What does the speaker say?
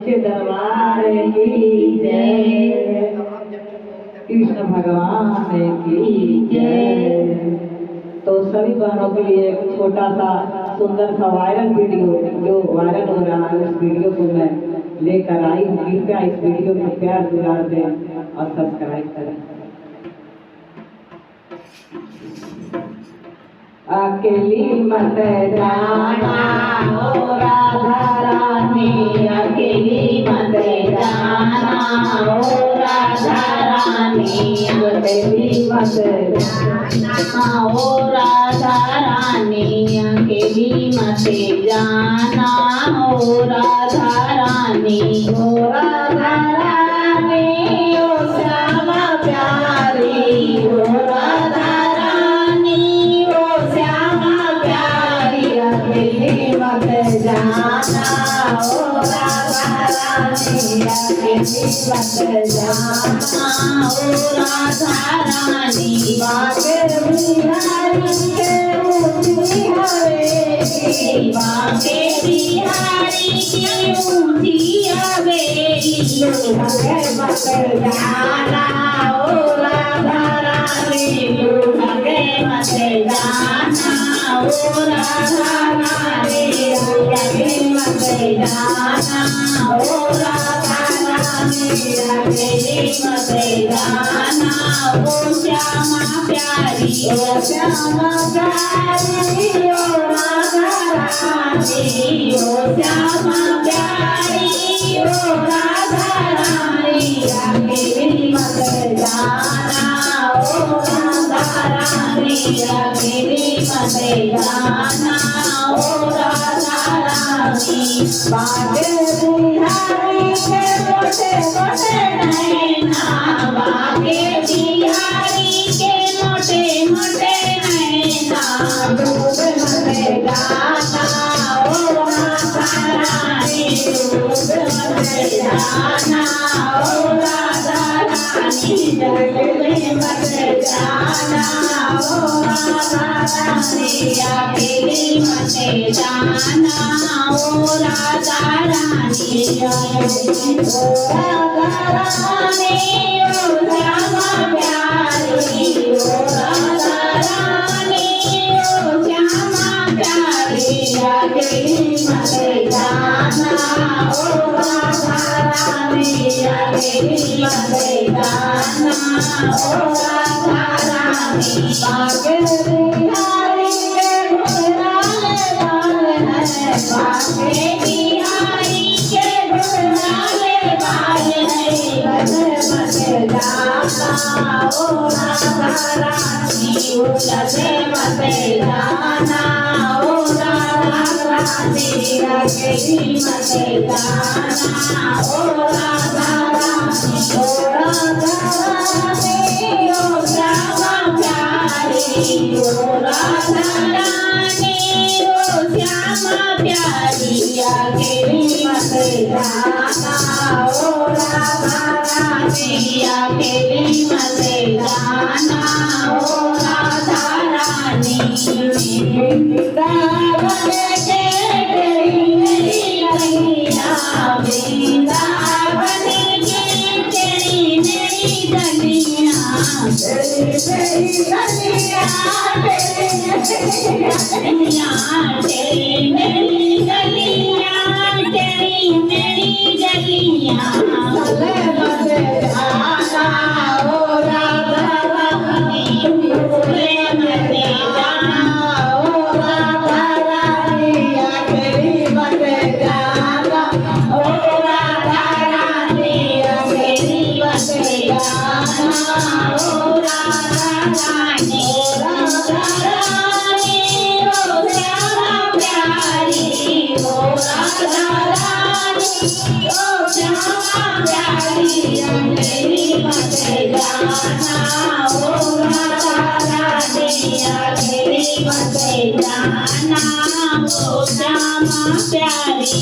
के दरबार की जय, कृष्ण भगवान की जय। तो सभी बहनों के लिए एक छोटा सा सुंदर सा वायरल वीडियो जो वायरल हो रहा है, उस वीडियो को मैं लेकर आई हूँ। कृपया इस वीडियो को प्यार दुलार दें और सब्सक्राइब करें। अकेली मत जाना ओ राधा रानी, अकेली मत जाना ओ राधा रानी, अकेली मत जाना ओ राधा रानी, अकेली मत जाना ओ राधा रानी, ओ राधा रानी ओ श्यामा प्यारी, ओ राधा मत जाना ओ राधा रानी, अकेली मत जाना ओ राधा रानी, बाके बिहारी के ऊँची हवेली, बाके बिहारी के ऊँची हवेली, मत जाना ओ राधा रानी, मत जाना ओ राधा रानी, अकेली मत जाना ओ राधा रानी, अकेली मत जाना ओ श्यामा प्यारी, ओ श्यामा प्यारी ओ राधा रानी, ओ श्यामा प्यारी ओ राधा रानी, अकेली मत जाना ओ राधा रानी, अकेली मत जाना ओ राधा रानी, बाके बिहारी के मोटे मोटे नैना, बाके बिहारी के मोटे मोटे नैना, डूब मत जाना ओ राधा रानी, डूब मत जाना ओ राधा रानी, डूब मत जाना ओ राधा रानी, अकेली मत जाना ओ राधा रानी, ओ राधा रानी ओ श्यामा प्यारी, ओ राधा रानी ओ श्यामा प्यारी, अकेली मत जाना ओ राधा रानी, अकेली मत जाना ओ राधा रानी, बाके बिहारी के घुराने वाले हैं, बाके बिहारी के घुराने वाले हैं, मत जाना ओ राधा रानी, उलझे मत जाना ओ राधा रानी, अकेली मत जाना ओ राधा रानी, ओ राधा रानी ओ श्यामा प्यारी, ओ राधा रानी ओ श्यामा प्यारी, अकेली मत जाना ओ राधा रानी, अकेली मत जाना ओ राधा रानी, वृंदावन के तेरी मेरी गलियां, वृंदावन के तेरी मेरी गलियां, तेरी मेरी गलियां, तेरी मेरी गलियां, तेरी मेरी गलियां, चले मत जाना ओ राधा रानी, भूले मत जाना ओ राधा रानी, अकेली मत जाना ओ राधा रानी, अकेली मत जाना ओ राधा रानी, राधा रानी ओ श्यामा प्यारी, ओ राधा रानी ओ श्यामा प्यारी, अकेली मत जाना ओ राधा रानी, अकेली मत जाना ओ श्यामा प्यारी,